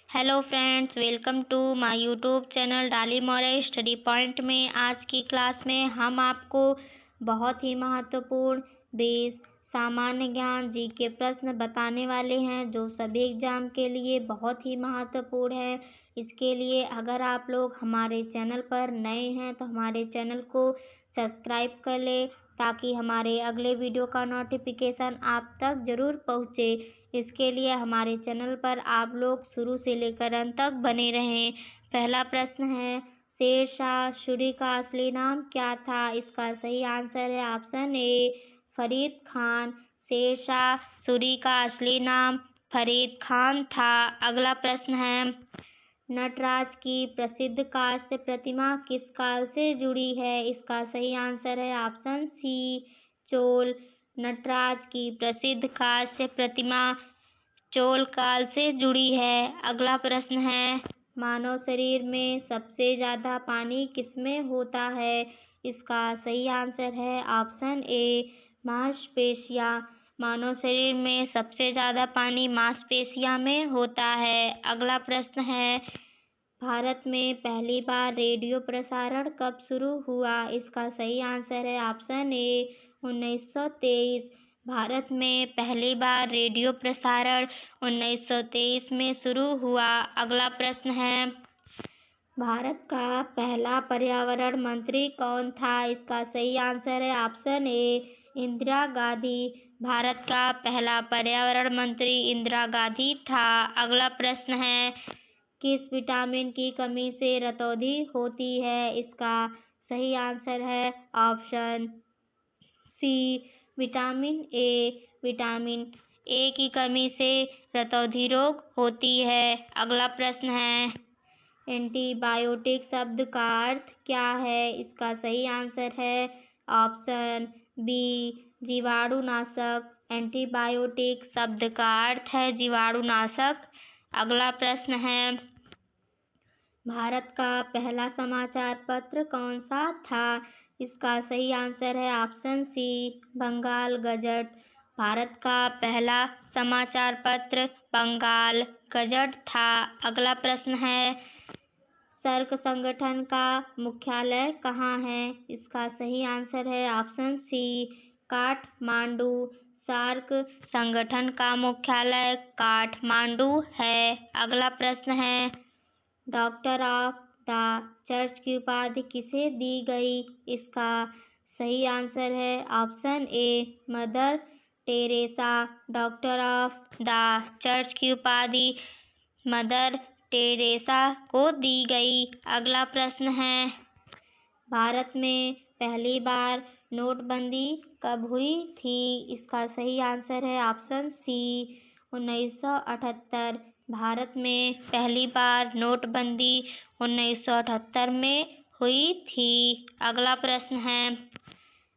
Hello friends, welcome to my YouTube channel Dali moral study point में। आज की class में हम आपको बहुत ही महत्वपूर्ण 20 सामान्य ज्ञान जी के प्रश्न बताने वाले हैं जो सभी एग्जाम के लिए बहुत ही महत्वपूर्ण है। इसके लिए अगर आप लोग हमारे चैनल पर नए हैं तो हमारे चैनल को सब्सक्राइब कर ले ताकि हमारे अगले वीडियो का नोटिफिकेशन आप तक जरूर पहुँचे। इसके लिए हमारे चैनल पर आप लोग शुरू से लेकर अंत तक बने रहें। पहला प्रश्न है, शेरशाह सूरी का असली नाम क्या था? इसका सही आंसर है ऑप्शन ए फरीद खान। शेरशाह सूरी का असली नाम फरीद खान था। अगला प्रश्न है, नटराज की प्रसिद्ध कांस्य प्रतिमा किस काल से जुड़ी है? इसका सही आंसर है ऑप्शन सी चोल। नटराज की प्रसिद्ध कांस्य प्रतिमा चोल काल से जुड़ी है। अगला प्रश्न है, मानव शरीर में सबसे ज्यादा पानी किसमें होता है? इसका सही आंसर है ऑप्शन ए मांसपेशियां। मानव शरीर में सबसे ज्यादा पानी मांसपेशियां में होता है। अगला प्रश्न है, भारत में पहली बार रेडियो प्रसारण कब शुरू हुआ? इसका सही आंसर है ऑप्शन ए 1923। भारत में पहली बार रेडियो प्रसारण 1923 में शुरू हुआ। अगला प्रश्न है, भारत का पहला पर्यावरण मंत्री कौन था? इसका सही आंसर है ऑप्शन ए इंदिरा गांधी। भारत का पहला पर्यावरण मंत्री इंदिरा गांधी था। अगला प्रश्न है, किस विटामिन की कमी से रतौंधी होती है? इसका सही आंसर है option C vitamin A. Vitamin A की कमी से रतौंधी रोग होती है। अगला प्रश्न है, एंटीबायोटिक शब्द का अर्थ क्या है? इसका सही आंसर है ऑप्शन बी जीवाणुनाशक। एंटीबायोटिक शब्द का अर्थ है जीवाणुनाशक। अगला प्रश्न है, भारत का पहला समाचार पत्र कौन सा था? इसका सही आंसर है ऑप्शन सी बंगाल गजट। भारत का पहला समाचार पत्र बंगाल गजट था। अगला प्रश्न है, सार्क संगठन का मुख्यालय कहाँ है? इसका सही आंसर है ऑप्शन सी काठमांडू। सार्क संगठन का मुख्यालय काठमांडू है। अगला प्रश्न है, डॉक्टर ऑफ द चर्च की उपाधि किसे दी गई? इसका सही आंसर है option a mother Teresa. Doctor of the church की उपाधि मदर टेरेसा को दी गई। अगला प्रश्न है, भारत में पहली बार नोटबंदी कब हुई थी? इसका सही आंसर है ऑप्शन सी 1978। भारत में पहली बार नोटबंदी 1978 में हुई थी। अगला प्रश्न है,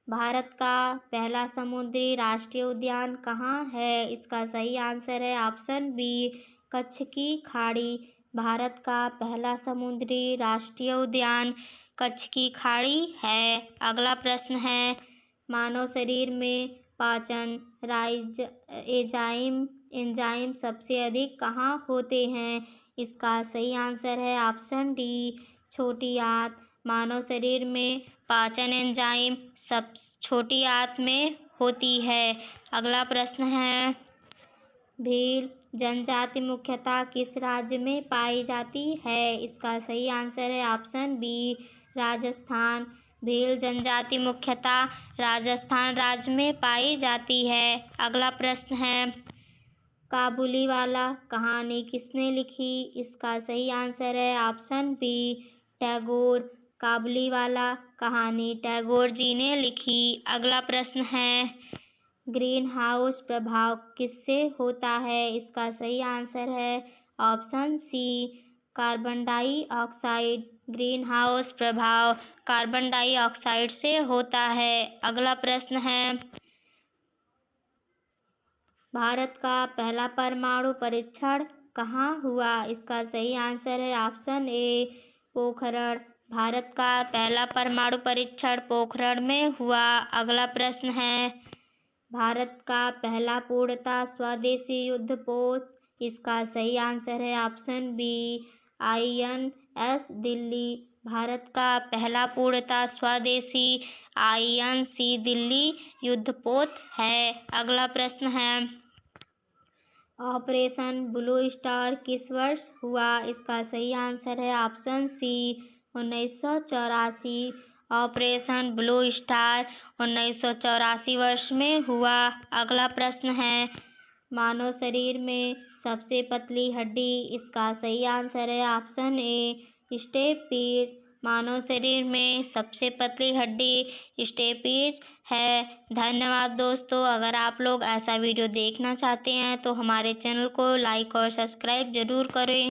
भारत का पहला समुद्री राष्ट्रीय उद्यान कहाँ है? इसका सही आंसर है ऑप्शन बी कच्छ की खाड़ी। भारत का पहला समुद्री राष्ट्रीय उद्यान कच्छ की खाड़ी है। अगला प्रश्न है, मानव शरीर में पाचन एंजाइम सबसे अधिक कहाँ होते हैं? इसका सही आंसर है ऑप्शन डी छोटी आंत। मानव शरीर में पाचन एंजाइम सब छोटी आंत में होती है। अगला प्रश्न है, भील जनजाति मुख्यतः किस राज्य में पाई जाती है? इसका सही आंसर है ऑप्शन बी राजस्थान। भील जनजाति मुख्यतः राजस्थान राज्य में पाई जाती है। अगला प्रश्न है, काबुलीवाला कहानी किसने लिखी? इसका सही आंसर है ऑप्शन बी टैगोर। काबुलीवाला कहानी टैगोर जी ने लिखी। अगला प्रश्न है, ग्रीन हाउस प्रभाव किससे होता है? इसका सही आंसर है option C carbon dioxide. Green house प्रभाव कार्बन डाइऑक्साइड से होता है। अगला प्रश्न है, भारत का पहला परमाणु परीक्षण कहाँ हुआ? इसका सही आंसर है ऑप्शन ए पोखरण। भारत का पहला परमाणु परीक्षण पोखरण में हुआ। अगला प्रश्न है, भारत का पहला पूर्णतः स्वदेशी युद्धपोत इसका सही आंसर है ऑप्शन बी INS दिल्ली। भारत का पहला पूर्णतः स्वदेशी INC दिल्ली युद्धपोत है। अगला प्रश्न है, ऑपरेशन ब्लू स्टार किस वर्ष हुआ? इसका सही आंसर है option C 1984। Operation blue star 1984 वर्ष में हुआ। अगला प्रश्न है, मानव शरीर में सबसे पतली हड्डी, इसका सही आंसर है ऑप्शन ए स्टेपीज। मानव शरीर में सबसे पतली हड्डी स्टेपीज है। धन्यवाद दोस्तों। अगर आप लोग ऐसा वीडियो देखना चाहते हैं तो हमारे चैनल को लाइक और सब्सक्राइब जरूर करें।